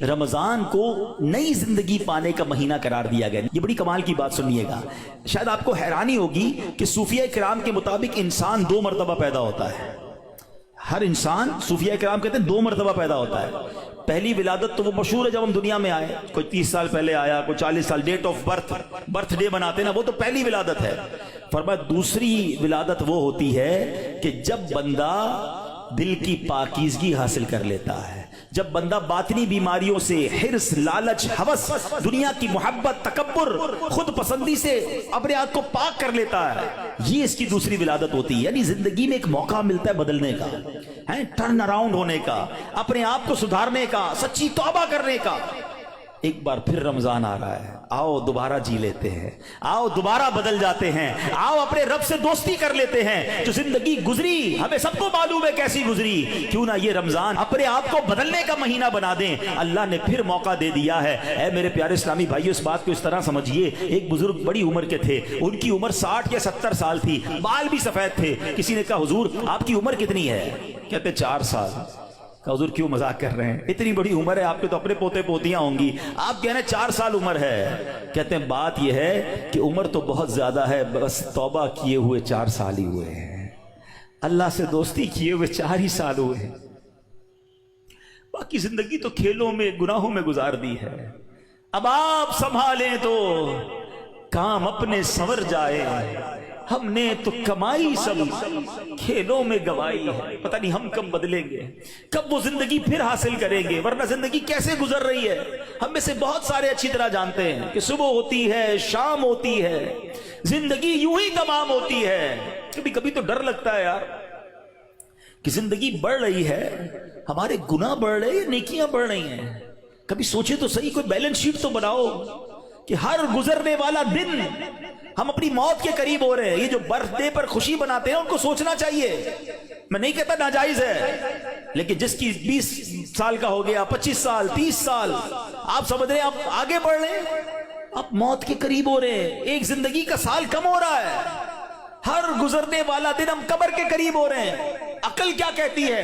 रमजान को नई जिंदगी पाने का महीना करार दिया गया। ये बड़ी कमाल की बात सुनिएगा, शायद आपको हैरानी होगी कि सूफिया किराम के मुताबिक इंसान 2 मरतबा पैदा होता है। हर इंसान, सूफिया किराम कहते हैं, 2 मरतबा पैदा होता है। पहली विलादत तो वो मशहूर है जब हम दुनिया में आए, कोई 30 साल पहले आया, कोई 40 साल, डेट ऑफ बर्थडे बनाते ना, वो तो पहली विलादत है। फरमाया दूसरी विलादत वो होती है कि जब बंदा दिल की पाकीज़गी हासिल कर लेता है, जब बंदा बातनी बीमारियों से, हिर्स, लालच, हवस, दुनिया की मोहब्बत, तकब्बुर, खुद पसंदी से अपने आप को पाक कर लेता है, ये इसकी दूसरी विलादत होती है। यानी जिंदगी में एक मौका मिलता है बदलने का, है टर्न अराउंड होने का, अपने आप को सुधारने का, सच्ची तौबा करने का। एक बार फिर रमजान आ रहा है, आओ दोबारा जी लेते हैं, आओ दोबारा बदल जाते हैं, आओ अपने रब से दोस्ती कर लेते हैं। जो जिंदगी गुजरी हमें सबको मालूम है कैसी गुजरी, क्यों ना ये रमजान अपने आप को बदलने का महीना बना दें। अल्लाह ने फिर मौका दे दिया है। ऐ मेरे प्यारे इस्लामी भाइयों, इस बात को इस तरह समझिए, एक बुजुर्ग बड़ी उम्र के थे, उनकी उम्र 60 या 70 साल थी, बाल भी सफेद थे। किसी ने कहा हुजूर आपकी उम्र कितनी है? कहते 4 साल। हुजूर क्यों मजाक कर रहे हैं, इतनी बड़ी उम्र है, आपके तो अपने पोते पोतियां होंगी, आप कह रहे हैं 4 साल उम्र है। कहते हैं बात यह है कि उम्र तो बहुत ज्यादा है, बस तौबा किए हुए 4 साल ही हुए हैं, अल्लाह से दोस्ती किए हुए 4 ही साल हुए हैं, बाकी जिंदगी तो खेलों में, गुनाहों में गुजार दी है। अब आप संभालें तो काम अपने संवर जाए, हमने तो कमाई सब खेलों में गवाई है। पता नहीं हम कब बदलेंगे, कब वो जिंदगी फिर हासिल करेंगे, वरना जिंदगी कैसे गुजर रही है हम में से बहुत सारे अच्छी तरह जानते हैं कि सुबह होती है, शाम होती है, जिंदगी यूं ही तमाम होती है। कभी कभी तो डर लगता है यार कि जिंदगी बढ़ रही है, हमारे गुनाह बढ़ रहे हैं, नेकियां बढ़ रही हैं। कभी सोचे तो सही, कोई बैलेंस शीट तो बनाओ कि हर गुजरने वाला दिन हम अपनी मौत के करीब हो रहे हैं। ये जो बर्थडे पर खुशी बनाते हैं उनको सोचना चाहिए, मैं नहीं कहता नाजायज है, लेकिन जिसकी 20 साल का हो गया, 25 साल, 30 साल, आप समझ रहे हैं आप आगे बढ़ रहे हैं, आप मौत के करीब हो रहे हैं, एक जिंदगी का साल कम हो रहा है, हर गुजरने वाला दिन हम कब्र के करीब हो रहे हैं। अकल क्या कहती है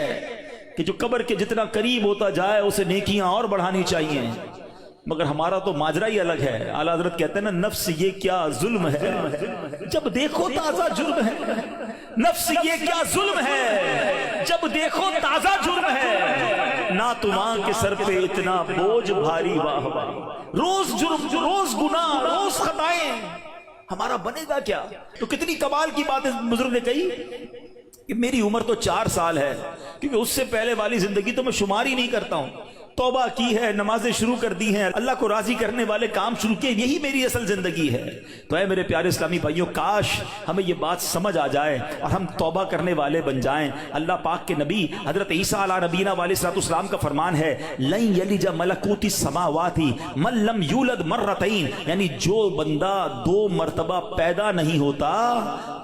कि जो कब्र के जितना करीब होता जाए उसे नेकियां और बढ़ानी चाहिए, मगर हमारा तो माजरा ही अलग है। आला हज़रत कहते हैं ना, नफ्स ये क्या जुल्म है, जब देखो ताजा जुर्म है, नफ्स ये क्या जुल्म है, जब देखो ताजा जुर्म है, ना तुमां के सर पे इतना बोझ भारी, वाह वाह, रोज जुर्म, रोज गुनाह, रोज खताएं, हमारा बनेगा क्या? तो कितनी कमाल की बात इस बुजुर्ग ने कही कि मेरी उम्र तो 4 साल है, क्योंकि उससे पहले वाली जिंदगी तो मैं शुमार ही नहीं करता हूं। तौबा की है, नमाजें शुरू कर दी हैं, अल्लाह को राजी करने वाले काम शुरू किए, यही मेरी असल जिंदगी है। तो ऐ मेरे प्यारे इस्लामी भाइयों, काश हमें ये बात समझ आ जाए और हम तौबा करने वाले बन जाएं। अल्लाह पाक के नबी हजरत ईसा अला नबीना वालेहिस्सलाम का फरमान है, लन यलिजा मलकूती समावाती मन लम यूलद मर्रतैन, यानी जो बंदा 2 मरतबा पैदा नहीं होता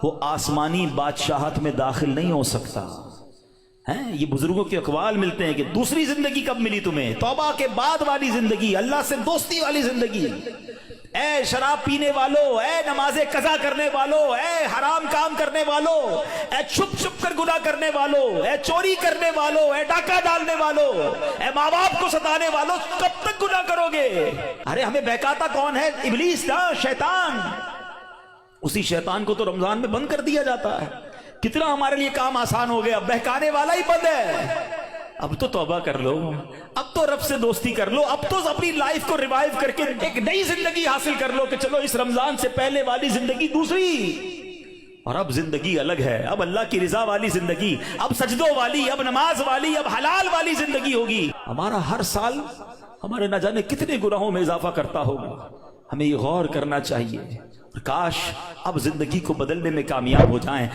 वो आसमानी बादशाहत में दाखिल नहीं हो सकता है। ये बुजुर्गों के अकवाल मिलते हैं कि दूसरी जिंदगी कब मिली तुम्हें? तौबा के बाद वाली जिंदगी, अल्लाह से दोस्ती वाली जिंदगी। ऐ शराब पीने वालों, ऐ नमाज़े कज़ा करने वालों, ऐ हराम काम करने वालों, ऐ छुप छुप कर गुनाह करने वालों, ऐ चोरी करने वालों, ऐ डाका डालने वालों, ऐ माँ बाप को सताने वालों, कब तक गुनाह करोगे? अरे हमें बहकाता कौन है? इब्लीस ना, शैतान। उसी शैतान को तो रमजान में बंद कर दिया जाता है। कितना हमारे लिए काम आसान हो गया, बहकाने वाला ही बंद है। अब तो तौबा कर लो, अब तो रब से दोस्ती कर लो, अब तो अपनी लाइफ को रिवाइव करके एक नई जिंदगी हासिल कर लो कि चलो इस रमजान से पहले वाली जिंदगी दूसरी, और अब जिंदगी अलग है, अब अल्लाह की रिजा वाली जिंदगी, अब सजदों वाली, अब नमाज वाली, अब हलाल वाली जिंदगी होगी। हमारा हर साल हमारे न जाने कितने गुनाहों में इजाफा करता होगा, हमें ये गौर करना चाहिए। काश अब जिंदगी को बदलने में कामयाब हो जाएं।